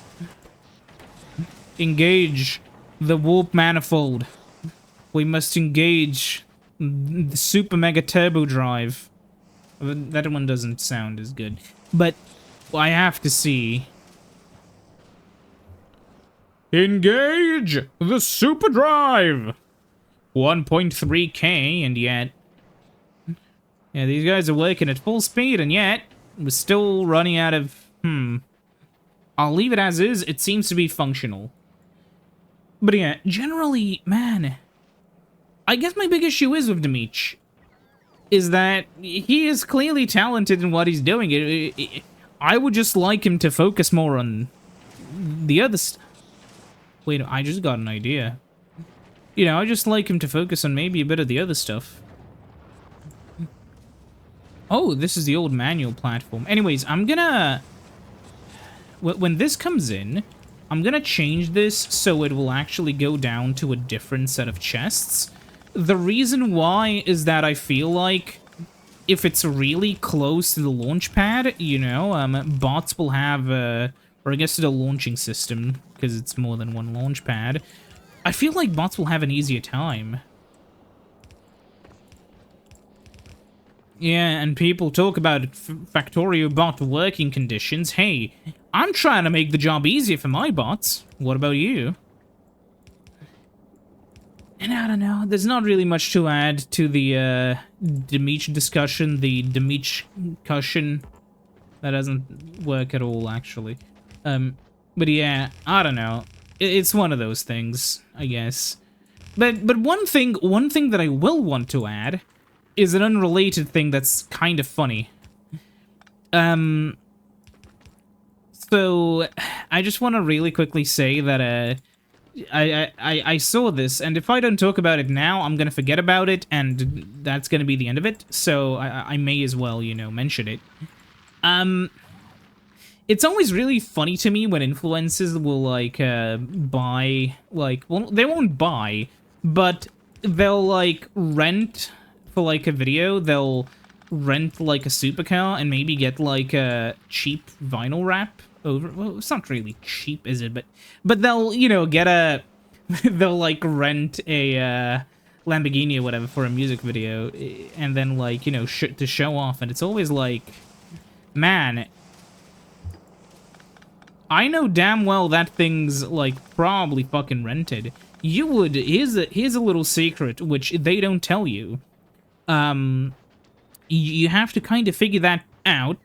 Engage the warp manifold. We must engage the super mega turbo drive. That one doesn't sound as good, but I have to see. Engage the super drive. 1.3k, and yet, yeah, these guys are working at full speed, and yet we're still running out of. I'll leave it as is. It seems to be functional. But yeah, generally, man, I guess my big issue is with Dimitri is that he is clearly talented in what he's doing. I would just like him to focus more on the other stuff. Wait, I just got an idea. You know, I just like him to focus on maybe a bit of the other stuff. Oh, this is the old manual platform. Anyways, I'm gonna... When this comes in, I'm gonna change this so it will actually go down to a different set of chests. The reason why is that I feel like if it's really close to the launch pad, you know, bots will have, or I guess to the launching system, because it's more than one launch pad, I feel like bots will have an easier time. Yeah, and people talk about Factorio bot working conditions. Hey, I'm trying to make the job easier for my bots. What about you? And I don't know, there's not really much to add to the Dimitri discussion, the Dimitri cushion. That doesn't work at all, actually. But yeah, I don't know. It's one of those things, I guess. But one thing that I will want to add is an unrelated thing that's kind of funny. So I just want to really quickly say that I saw this, and if I don't talk about it now, I'm gonna forget about it, and that's gonna be the end of it. So I may as well, you know, mention it. It's always really funny to me when influencers will like buy, like, well, they won't buy, but they'll like rent for like a video. They'll rent like a supercar and maybe get like a cheap vinyl wrap over. Well, it's not really cheap, is it? But they'll, you know, get a they'll like rent a Lamborghini or whatever for a music video, and then like, you know, to show off. And it's always like, man, I know damn well that thing's like probably fucking rented. You would, here's a little secret which they don't tell you. You have to kind of figure that out.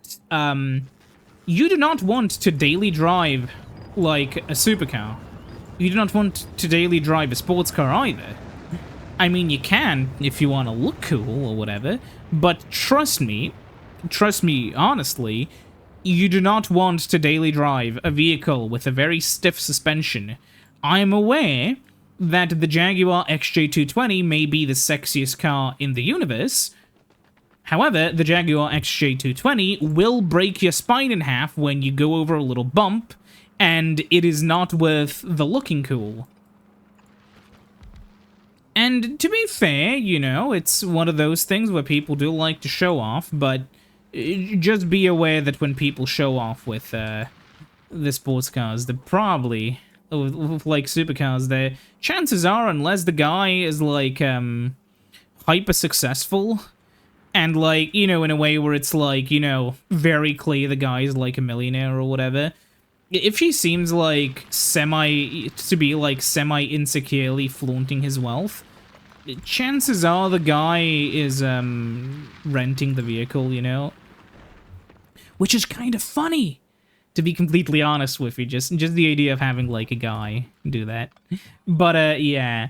You do not want to daily drive, like, a supercar. You do not want to daily drive a sports car either. I mean, you can if you want to look cool or whatever, but trust me honestly, you do not want to daily drive a vehicle with a very stiff suspension. I am aware that the Jaguar XJ220 may be the sexiest car in the universe. However, the Jaguar XJ220 will break your spine in half when you go over a little bump, and it is not worth the looking cool. And to be fair, you know, it's one of those things where people do like to show off, but just be aware that when people show off with the sports cars, they're probably, with like supercars, the chances are, unless the guy is like hyper successful, and like, you know, in a way where it's like, you know, very clear the guy is like a millionaire or whatever, if he seems like semi-insecurely flaunting his wealth, chances are the guy is renting the vehicle, you know. which is kind of funny, to be completely honest with you. Just the idea of having, like, a guy do that. But, yeah.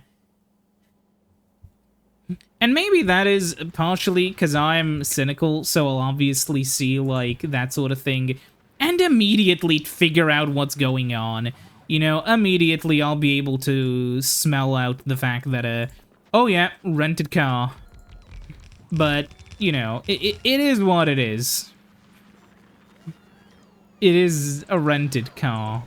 And maybe that is partially because I'm cynical, so I'll obviously see, like, that sort of thing and immediately figure out what's going on. You know, immediately I'll be able to smell out the fact that, oh yeah, rented car. But, you know, it is what it is. It is a rented car.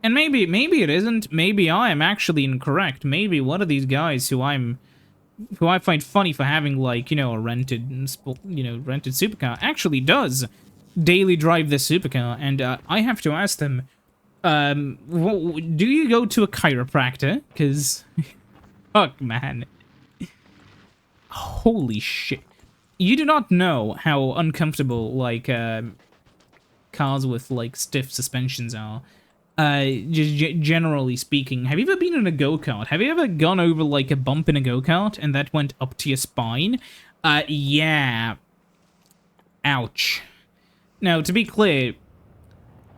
And maybe it isn't. Maybe I am actually incorrect. Maybe one of these guys who I find funny for having, like, you know, a rented supercar actually does daily drive this supercar, and I have to ask them, do you go to a chiropractor? Because, fuck, man. Holy shit. You do not know how uncomfortable, like, cars with, like, stiff suspensions are. Just generally speaking. Have you ever been in a go-kart? Have you ever gone over, like, a bump in a go-kart and that went up to your spine? Yeah. Ouch. Now, to be clear,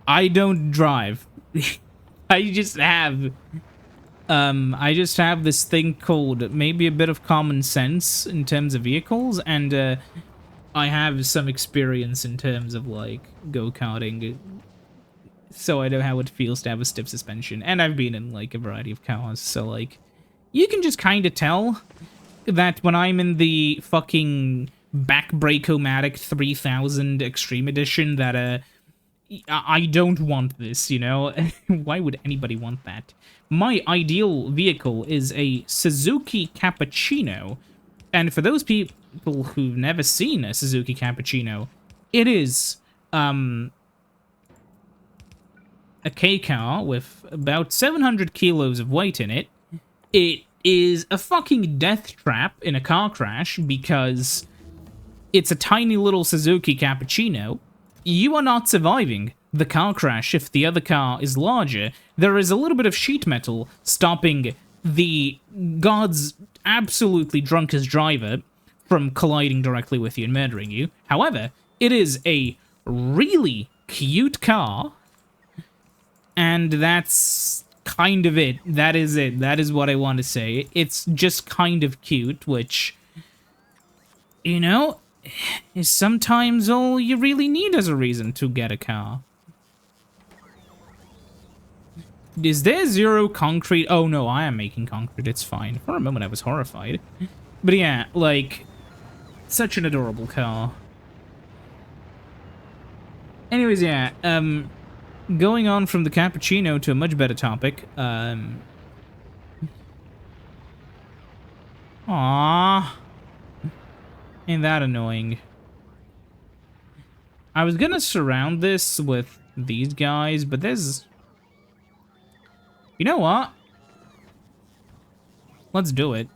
I don't drive. I just have this thing called maybe a bit of common sense in terms of vehicles, and, I have some experience in terms of, like, go-karting, so I know how it feels to have a stiff suspension, and I've been in, like, a variety of cars, so, like, you can just kind of tell that when I'm in the fucking Backbreak-O-Matic 3000 Extreme Edition that, I don't want this, you know? Why would anybody want that? My ideal vehicle is a Suzuki Cappuccino, and for those people who've never seen a Suzuki Cappuccino, it is, a K car with about 700 kilos of weight in it. It is a fucking death trap in a car crash because it's a tiny little Suzuki Cappuccino. You are not surviving the car crash if the other car is larger. There is a little bit of sheet metal stopping the God's absolutely drunkest driver from colliding directly with you and murdering you. However, it is a really cute car, and that's kind of it. That is it. That is what I want to say. It's just kind of cute, which, you know, is sometimes all you really need as a reason to get a car. Is there zero concrete? Oh no, I am making concrete. It's fine. For a moment I was horrified. But yeah, like, such an adorable car. Anyways, yeah, going on from the cappuccino to a much better topic, aww. Ain't that annoying. I was gonna surround this with these guys, but there's... You know what? Let's do it.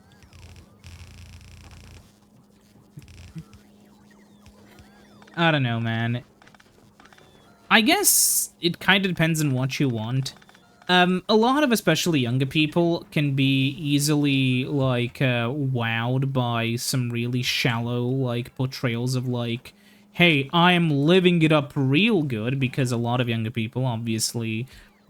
I don't know, man. I guess it kind of depends on what you want. A lot of especially younger people can be easily, like, wowed by some really shallow, like, portrayals of, like, hey, I am living it up real good, because a lot of younger people obviously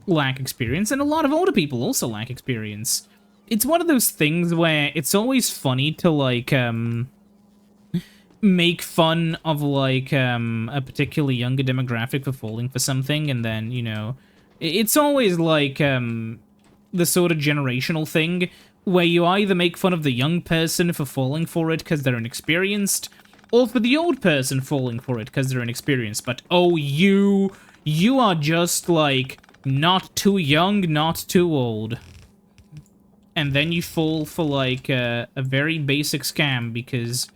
lack experience, and a lot of older people also lack experience. It's one of those things where it's always funny to, like, make fun of, like, a particularly younger demographic for falling for something, and then, you know, it's always, like, the sort of generational thing where you either make fun of the young person for falling for it because they're inexperienced, or for the old person falling for it because they're inexperienced, but, oh, you are just, like, not too young, not too old. And then you fall for, like, a very basic scam because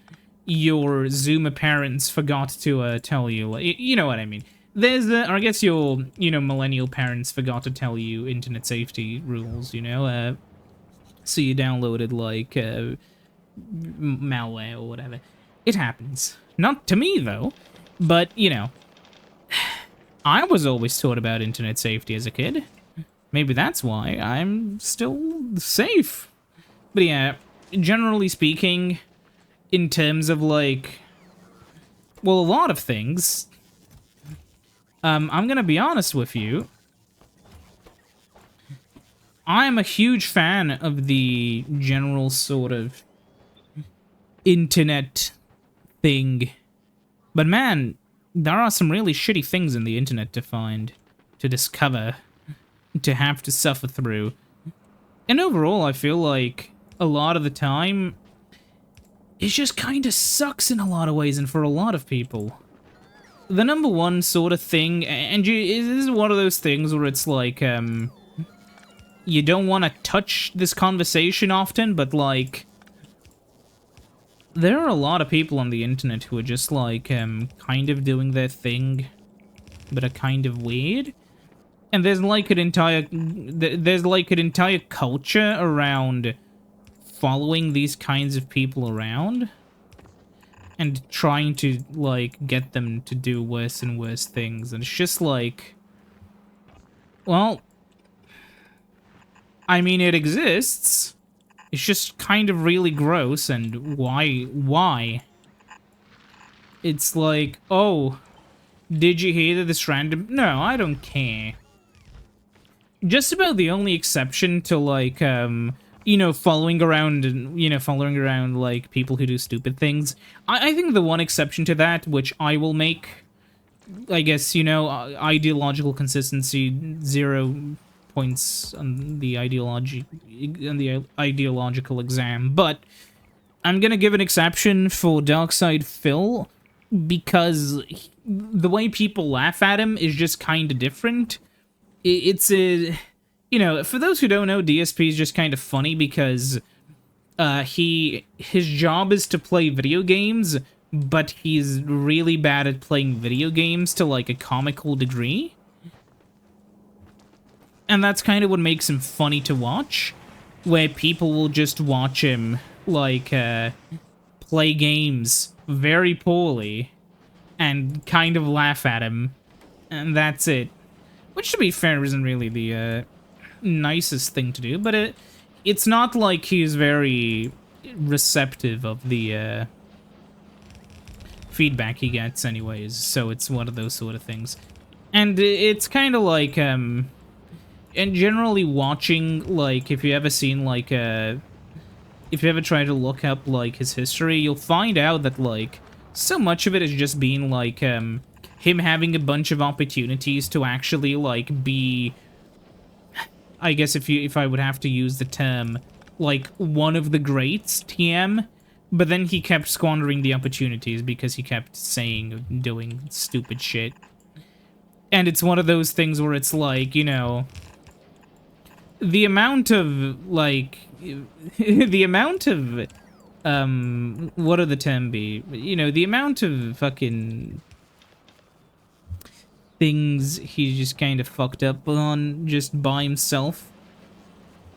your Zoomer parents forgot to tell you. You know what I mean. There's the, or I guess your, you know, millennial parents forgot to tell you internet safety rules, you know? So you downloaded, like, malware or whatever. It happens. Not to me, though. But, you know, I was always taught about internet safety as a kid. Maybe that's why I'm still safe. But yeah, generally speaking, in terms of, like, Well, a lot of things. I'm gonna be honest with you. I'm a huge fan of the general sort of internet thing. But man, there are some really shitty things in the internet to find, to discover, to have to suffer through. And overall, I feel like a lot of the time, it just kind of sucks in a lot of ways and for a lot of people. The number one sort of thing, and this is one of those things where it's like, you don't want to touch this conversation often, but like, there are a lot of people on the internet who are just like, kind of doing their thing, but are kind of weird. And there's like an entire culture around following these kinds of people around and trying to like get them to do worse and worse things. And it's just like, well, I mean, it exists. It's just kind of really gross, and why? It's like, oh, did you hear that this random... No, I don't care. Just about the only exception to, like, you know, following around, like, people who do stupid things. I think the one exception to that, which I will make, I guess, you know, ideological consistency, 0 points on the ideological exam, but I'm gonna give an exception for Darkside Phil because the way people laugh at him is just kind of different. It's a, you know, for those who don't know, DSP is just kind of funny because his job is to play video games, but he's really bad at playing video games to like a comical degree. And that's kind of what makes him funny to watch, where people will just watch him, like, play games very poorly and kind of laugh at him, and that's it. Which, to be fair, isn't really the nicest thing to do, but it's not like he's very receptive of the feedback he gets anyways, so it's one of those sort of things. And it's kind of like, and generally watching, like, if you ever seen, like, if you ever try to look up, like, his history, you'll find out that, like, so much of it is just being, like, him having a bunch of opportunities to actually, like, be, I guess if I would have to use the term, like, one of the greats TM, but then he kept squandering the opportunities because he kept saying and doing stupid shit. And it's one of those things where it's like, you know, the amount of, like, the amount of, what are the term be? You know, the amount of fucking things he's just kind of fucked up on just by himself.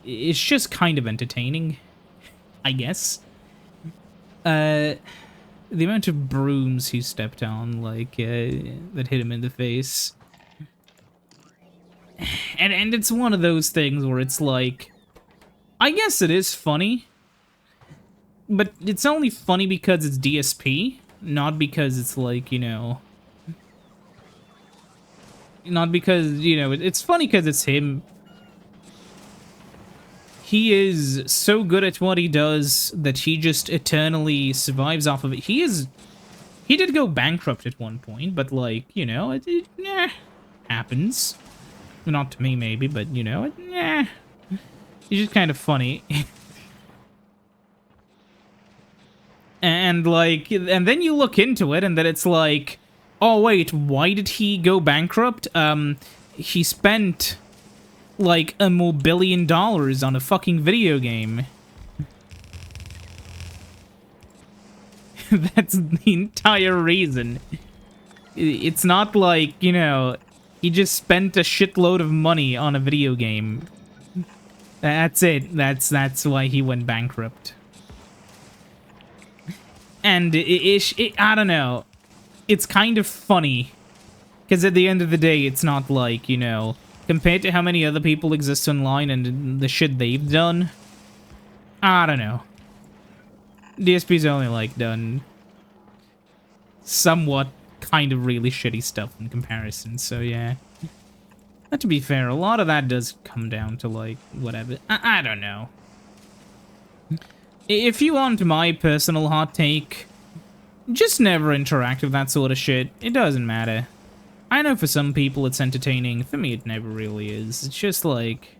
It's just kind of entertaining, I guess. The amount of brooms he stepped on, like, that hit him in the face. And it's one of those things where it's like, I guess it is funny, but it's only funny because it's DSP, not because it's like, you know, not because, you know, it's funny because it's him. He is so good at what he does that he just eternally survives off of it. He did go bankrupt at one point, but, like, you know, it happens. Not to me, maybe, but, you know, he's just kind of funny. And, like, and then you look into it, and then it's like, oh, wait, why did he go bankrupt? He spent, like, $1 more billion on a fucking video game. That's the entire reason. It's not like, you know, he just spent a shitload of money on a video game. That's it. That's why he went bankrupt. And I don't know. It's kind of funny. Because at the end of the day, it's not like, you know, compared to how many other people exist online and the shit they've done, I don't know. DSP's only, like, done somewhat kind of really shitty stuff in comparison, so yeah. But to be fair, a lot of that does come down to, like, whatever. I don't know. If you want my personal hot take, just never interact with that sort of shit. It doesn't matter. I know for some people it's entertaining. For me, it never really is. It's just like...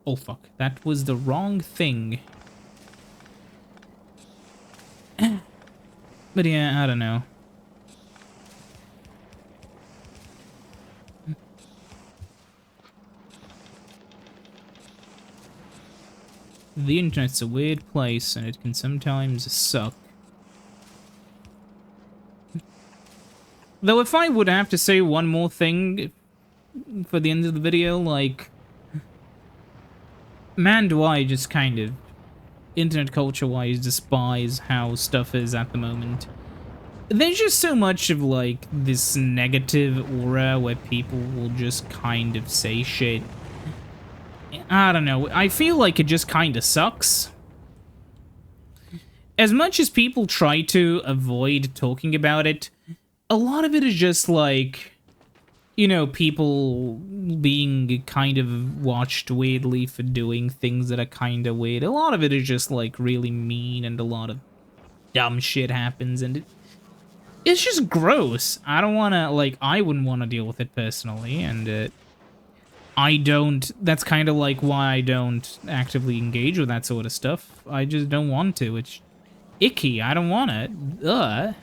Oh, fuck. That was the wrong thing. But yeah, I don't know. The internet's a weird place, and it can sometimes suck. Though if I would have to say one more thing for the end of the video, like... Man, do I just kind of, internet culture-wise, despise how stuff is at the moment. There's just so much of, like, this negative aura where people will just kind of say shit. I don't know, I feel like it just kind of sucks. As much as people try to avoid talking about it, a lot of it is just like, you know, people being kind of watched weirdly for doing things that are kind of weird. A lot of it is just, like, really mean, and a lot of dumb shit happens, and it's just gross. I don't want to, like, I wouldn't want to deal with it personally, and I don't, that's kind of like why I don't actively engage with that sort of stuff. I just don't want to. It's icky. I don't want it. Ugh.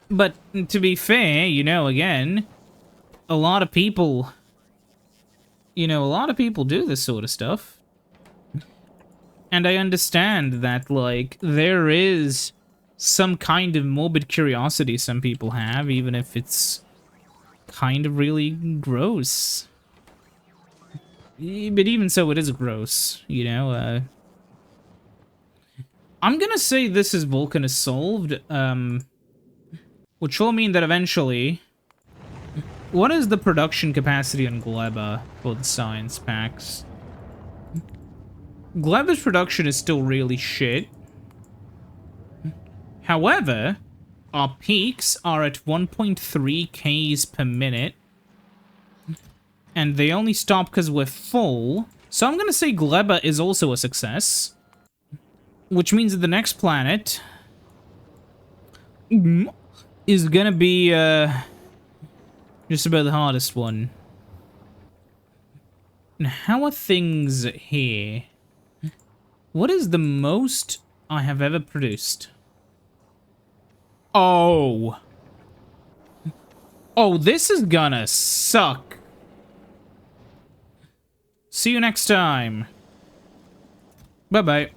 But to be fair, you know, again, a lot of people, you know, a lot of people do this sort of stuff. And I understand that, like, there is some kind of morbid curiosity some people have, even if it's kind of really gross. But even so, it is gross, you know? I'm gonna say this is Vulcanus solved, which will mean that eventually... What is the production capacity on Gleba for the science packs? Gleba's production is still really shit. However, our peaks are at 1.3 Ks per minute. And they only stop because we're full. So I'm gonna say Gleba is also a success. Which means that the next planet... is gonna be, just about the hardest one. Now, how are things here? What is the most I have ever produced? Oh. Oh, this is gonna suck. See you next time. Bye-bye.